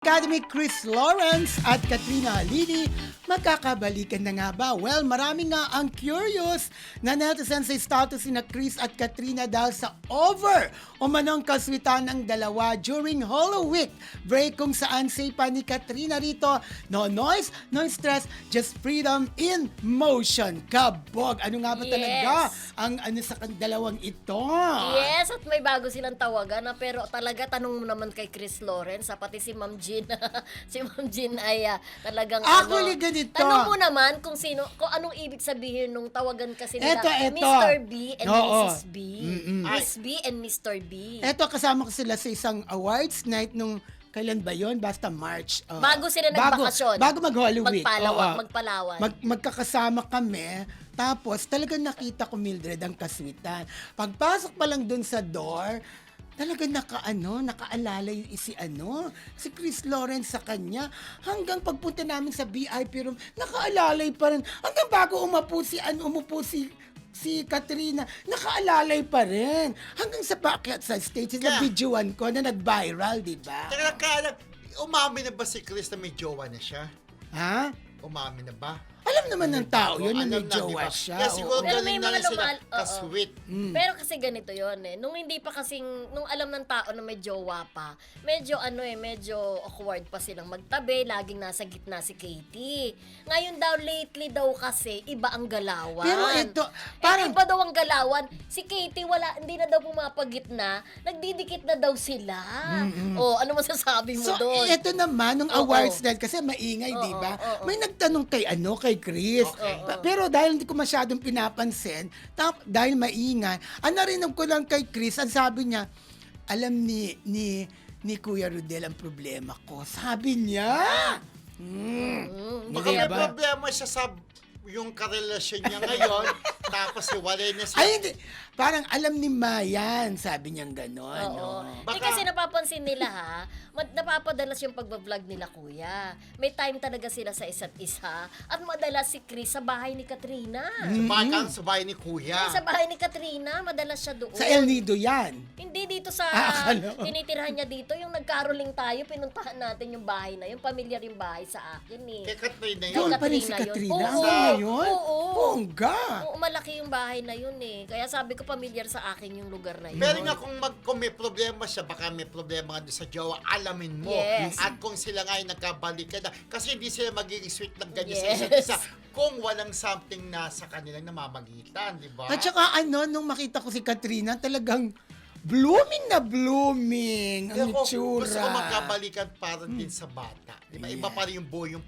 Academy Chris Lawrence at Katrina Halili, magkakabalikan na nga ba? Well, marami nga ang curious na netizen sa status ni Chris at Katrina dahil sa over o manong kaswitan ng dalawa during Hollow Week break kung saan say pa ni Katrina rito, no noise, no stress, just freedom in motion. Kabog! Ano nga ba talaga ang ano sa dalawang ito? Yes, at may bago silang tawagan na pero talaga tanong mo naman kay Chris Lawrence, pati si Ma'am Jean. Si Ma'am Jean ay talagang Actually, ganito. Tanong mo naman kung anong ibig sabihin nung tawagan kasi nila Eto. Mr. B and Oo. Mrs. B. Miss B and Mr. B. Eto, kasama ko sila sa isang awards night nung kailan ba yon? Basta March. Bago sila nagbakasyon. Bago mag-Holy Week. Magpalawan. Magkakasama kami. Tapos, talagang nakita ko, Mildred, ang kaswitan. Pagpasok pa lang dun sa door, talagang nakaalalay si Chris Lawrence sa kanya. Hanggang pagpunta namin sa VIP room, nakaalalay pa rin. Hanggang bago umupo si Katrina, nakaalalay pa rin. Hanggang sa packet sa stage, na videoan ko na nag-viral, di ba? Umamin na ba si Chris na may jowa na siya? Ha? Umamin na ba? Alam naman ng tao yun na may Alam na, jowa diba? siya. Kaya siguro Pero may galing na mga rin sila lumal- oo. ka-sweet. Pero kasi ganito yon nung hindi pa kasing, nung alam ng tao na may jowa pa, medyo awkward pa silang magtabi, laging nasa gitna si Katie. Ngayon daw, lately daw kasi, iba ang galawan. Pero ito, parang- iba daw ang galawan. Si Katie, hindi na daw pumapagitna, nagdidikit na daw sila. O, ano masasabi mo So, doon? ito naman, nung Oo. awards night, kasi maingay, di ba? oo. May nagtanong kay Chris. Pero dahil hindi ko masyadong pinapansin, dahil maingay, ang narinig ko lang kay Chris, ang sabi niya, alam ni Kuya Rodel ang problema ko. Sabi niya! Baka Di may ba? problema siya sa yung karelasyon niya ngayon, tapos hiwalay na siya. Ay, hindi. Parang alam ni Mayan, sabi niyang gano'n. Oo. No? Kasi napapansin nila napapadalas yung pagbablog nila, kuya. May time talaga sila sa isa't isa. At madalas si Chris sa bahay ni Katrina. Sa bahay ni Kuya. Sa bahay ni Katrina, madalas siya doon. Sa El Nido yan. Hindi dito sa akala ko. tinitirhan niya dito. Yung nagkaroling tayo, pinuntahan natin yung bahay na yun. Pamilyar yung bahay sa akin eh. Kay Katrina yun. Doon pa rin si Katrina yun. Katrina. Oo. Hanggang ngayon? Oo. Bongga. Oo, malaki yung bahay na yun eh. Kaya sabi ko, pamilyar sa akin yung lugar na yun. Pero nga kung may problema siya, baka may problema nga doon sa jowa, alamin mo. Yes. At kung sila nga ay nagkabalikan na, kasi hindi sila magiging sweet ng ganyan sa Yes. isa't isa kung walang something na sa kanilang namamagitan, di ba? At saka nung makita ko si Katrina, talagang blooming na blooming ang Kaya kung gusto ko itsura. magkabalikan para din sa bata. Di ba? Iba pa rin yung buo yung